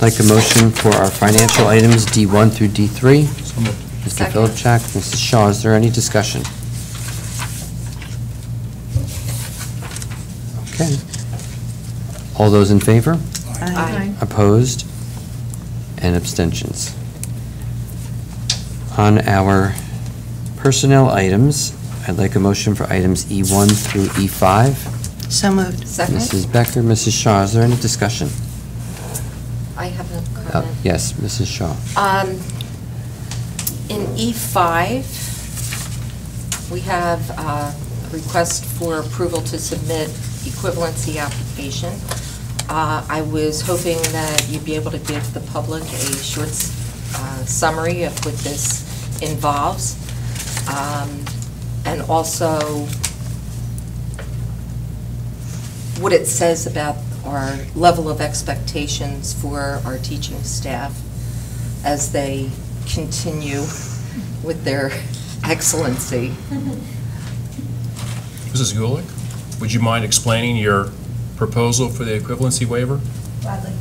I'd like a motion for our financial items D1 through D3. Mr. Philipchak, Mrs. Shaw, is there any discussion? Okay. All those in favor? Aye. Opposed? And abstentions. On our personnel items, I'd like a motion for items E1 through E5. So moved. Second. Mrs. Becker, Mrs. Shaw, is there any discussion? I have a comment. Yes, Mrs. Shaw. In E5, we have a request for approval to submit equivalency application. I was hoping that you'd be able to give the public a short summary of what this involves, and also what it says about our level of expectations for our teaching staff as they continue with their excellency. Mrs. Gulick, would you mind explaining your proposal for the equivalency waiver? Gladly.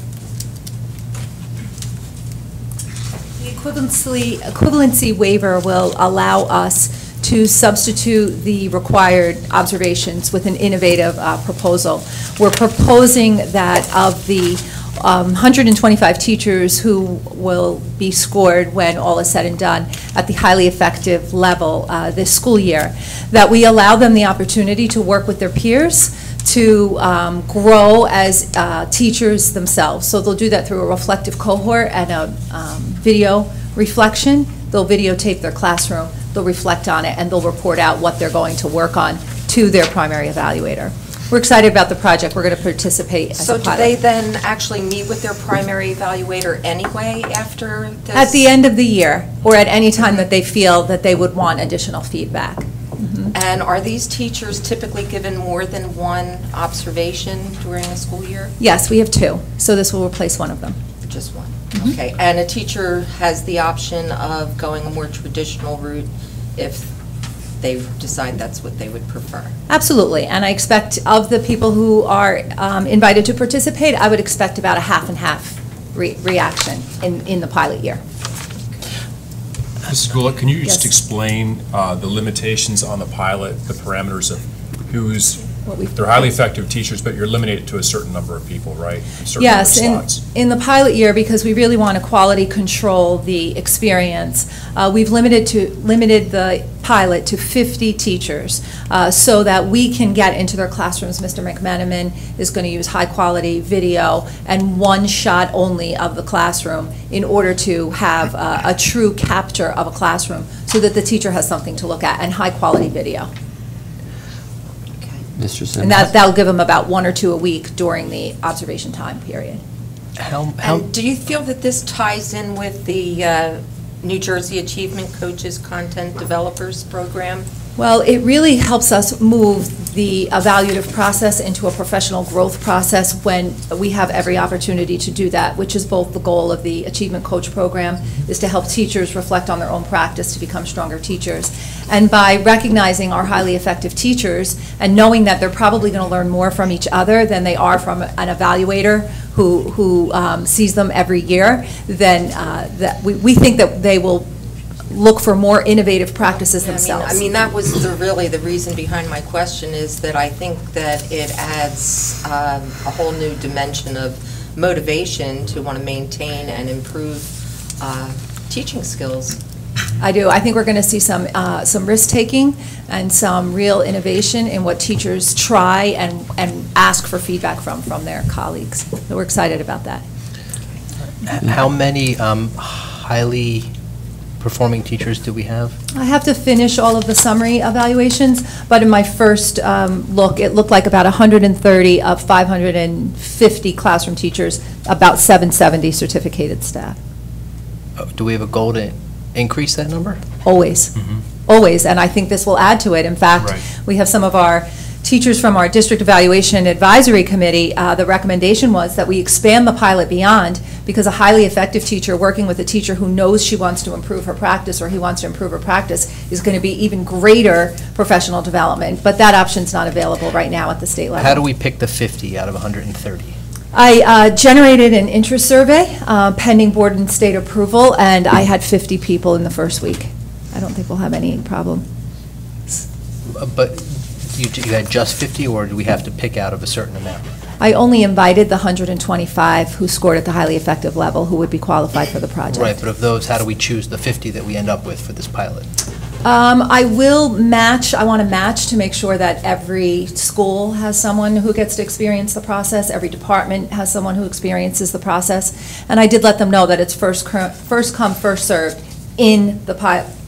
The equivalency waiver will allow us to substitute the required observations with an innovative proposal. We're proposing that of the 125 teachers who will be scored when all is said and done at the highly effective level this school year, that we allow them the opportunity to work with their peers to grow as teachers themselves. So they'll do that through a reflective cohort and a video reflection. They'll videotape their classroom, they'll reflect on it, and they'll report out what they're going to work on to their primary evaluator. We're excited about the project. We're going to participate as a pilot. So do they then actually meet with their primary evaluator anyway after this? At the end of the year, or at any time that they feel that they would want additional feedback. And are these teachers typically given more than one observation during a school year? Yes, we have 2, so this will replace one of them. Just one. Okay. And a teacher has the option of going a more traditional route if they decide that's what they would prefer? Absolutely, and I expect of the people who are invited to participate, I would expect about a half and half reaction in the pilot year. Mrs. Gulick, can you just Yes. explain the limitations on the pilot, the parameters of who's, What we've- they're highly effective teachers, but you're limited to a certain number of people, right? A certain Yes, number of slots. in the pilot year, because we really want to quality control the experience, we've limited the pilot to 50 teachers so that we can get into their classrooms. Mr. McMenamin is going to use high-quality video and one shot only of the classroom in order to have a true capture of a classroom so that the teacher has something to look at, and high-quality video. Mr. Simmons? And that'll give them about 1 or 2 a week during the observation time period. And do you feel that this ties in with the New Jersey Achievement Coaches Content Developers Program? Well, it really helps us move the evaluative process into a professional growth process when we have every opportunity to do that, which is both the goal of the Achievement Coach Program, is to help teachers reflect on their own practice to become stronger teachers. And by recognizing our highly effective teachers and knowing that they're probably going to learn more from each other than they are from an evaluator who sees them every year, then we think that they will look for more innovative practices themselves. I mean, that was really the reason behind my question, is that I think that it adds a whole new dimension of motivation to want to maintain and improve teaching skills. I do. I think we're going to see some risk-taking and some real innovation in what teachers try and ask for feedback from their colleagues. So we're excited about that. How many highly performing teachers do we have? I have to finish all of the summary evaluations, but in my first look, it looked like about 130 of 550 classroom teachers, about 770 certificated staff. Do we have a goal to increase that number? Always. Always, and I think this will add to it. In fact, Right. we have some of our teachers from our District Evaluation Advisory Committee. The recommendation was that we expand the pilot beyond, because a highly effective teacher working with a teacher who knows she wants to improve her practice or he wants to improve her practice is going to be even greater professional development, but that option's not available right now at the state level. How do we pick the 50 out of 130? I generated an interest survey pending board and state approval, and I had 50 people in the first week. I don't think we'll have any problem. But you had just 50, or do we have to pick out of a certain amount? I only invited the 125 who scored at the highly effective level who would be qualified for the project. Right, but of those, how do we choose the 50 that we end up with for this pilot? I will match, I want to match to make sure that every school has someone who gets to experience the process, every department has someone who experiences the process, and I did let them know that it's first come, first served in the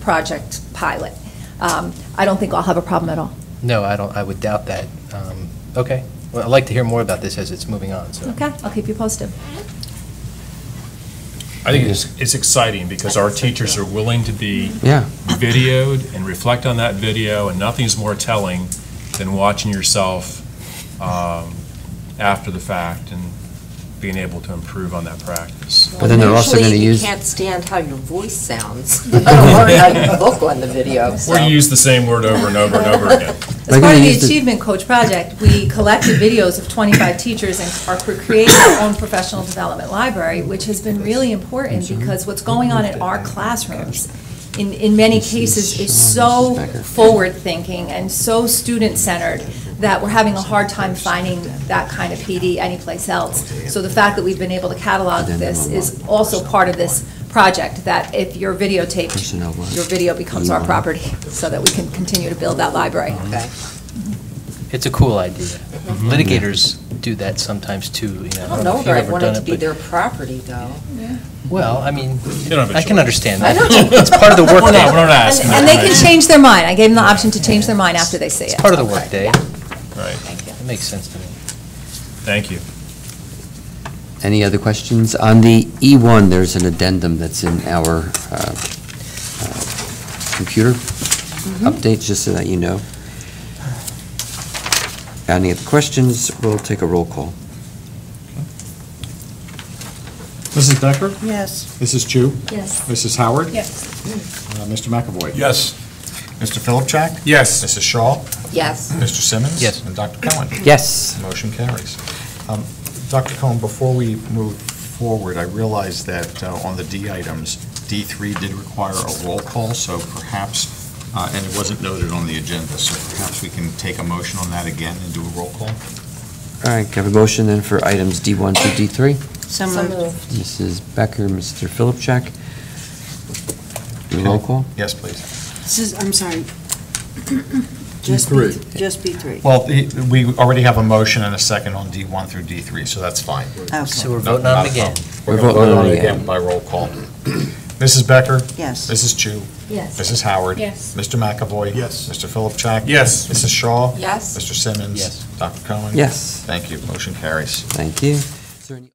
project pilot. I don't think I'll have a problem at all. No, I don't, I would doubt that. Okay, well, I'd like to hear more about this as it's moving on, so. Okay, I'll keep you posted. I think it's exciting because our teachers are willing to be Yeah. videoed and reflect on that video, and nothing's more telling than watching yourself after the fact and being able to improve on that practice. But then they're also going to Usually, use... you can't stand how your voice sounds, let alone how you look on the video. Or you use the same word over and over and over again. As part of the Achievement Coach project, we collected videos of 25 teachers and are creating our own professional development library, which has been really important because what's going on in our classrooms, in many cases, is so forward-thinking and so student-centered that we're having a hard time finding that kind of PD anyplace else. So the fact that we've been able to catalog this is also part of this project, that if you're videotaped, your video becomes our property, so that we can continue to build that library. Okay. It's a cool idea. Litigators do that sometimes too, you know. I don't know if that you've I ever want it done to be but- their property, though. Well, I mean, don't have a I can choice. understand that. It's part of the work We're day. not asking. And they can change their mind. I gave them the option to change their mind after they see it. It's part of the work day. Right, It makes sense to me. thank you. Any other questions? On the E1, there's an addendum that's in our computer update, just so that you know. Any other questions? We'll take a roll call. Mrs. Becker? Yes. Mrs. Chu? Yes. Mrs. Howard? Yes. Mr. McAvoy? Yes. Mr. Philipchak? Yes. Mrs. Shaw? Yes. Mr. Simmons? Yes. And Dr. Cohen? Yes. Motion carries. Dr. Cohen, before we move forward, I realize that on the D items, D3 did require a roll call, so perhaps, and it wasn't noted on the agenda, so perhaps we can take a motion on that again and do a roll call? All right, can I have a motion then for items D1 through D3? So moved. Mrs. Becker, Mr. Philipchak. Do a roll call? Yes, please. I'm sorry. Just D3. Just B3. Well, we already have a motion and a second on D1 through D3, so that's fine. Okay. So we're No, voting on not it a again. problem. We're going to vote on it again by roll call. Mrs. Becker? Yes. Mrs. Chu? Yes. Mrs. Howard? Yes. Mr. McAvoy? Yes. Mr. Philipchak? Yes. Mrs. Shaw? Yes. Mr. Simmons? Yes. Dr. Cohen? Yes. Thank you. Motion carries. Thank you. Is there any